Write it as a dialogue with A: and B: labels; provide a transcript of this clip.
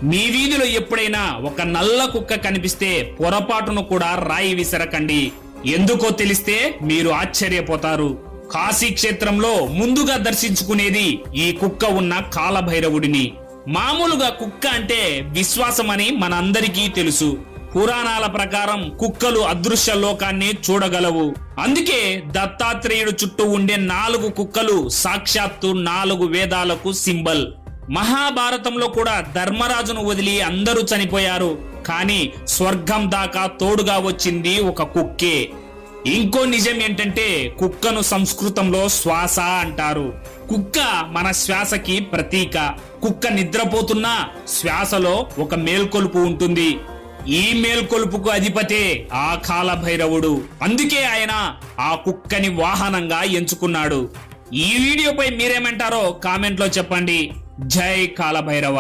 A: మీ వీధిలో ఎప్పుడైనా ఒక నల్ల కుక్క కనిపిస్తే పొరపాటును కూడా రాయి విసరకండి. ఎందుకో తెలిస్తే మీరు ఆశ్చర్యపోతారు. కాశీ క్షేత్రంలో ముందుగా దర్శించుకునేది ఈ కుక్క ఉన్న కాలభైరవుడిని. మామూలుగా కుక్క అంటే విశ్వాసమని మనందరికీ తెలుసు. పురాణాల ప్రకారం కుక్కలు అదృశ్య లోకాన్ని చూడగలవు. అందుకే దత్తాత్రేయుడు చుట్టూ ఉండే 4 కుక్కలు సాక్షాత్తు 4 వేదాలకు సింబల్. మహాభారతంలో కూడా ధర్మరాజును వదిలి అందరూ చనిపోయారు, కానీ స్వర్గం దాకా తోడుగా వచ్చింది ఒక కుక్కే. ఇంకో నిజం ఏంటంటే కుక్కను సంస్కృతంలో శ్వాస అంటారు. కుక్క మన శ్వాసకి ప్రతీక. కుక్క నిద్రపోతున్నా శ్వాసలో ఒక మేల్కొలుపు ఉంటుంది. ఈ మేల్కొలుపుకు అధిపతే ఆ కాలభైరవుడు. అందుకే ఆయన ఆ కుక్కని వాహనంగా ఎంచుకున్నాడు. ఈ వీడియోపై మీరేమంటారో కామెంట్లో చెప్పండి. జై కాలభైరవ.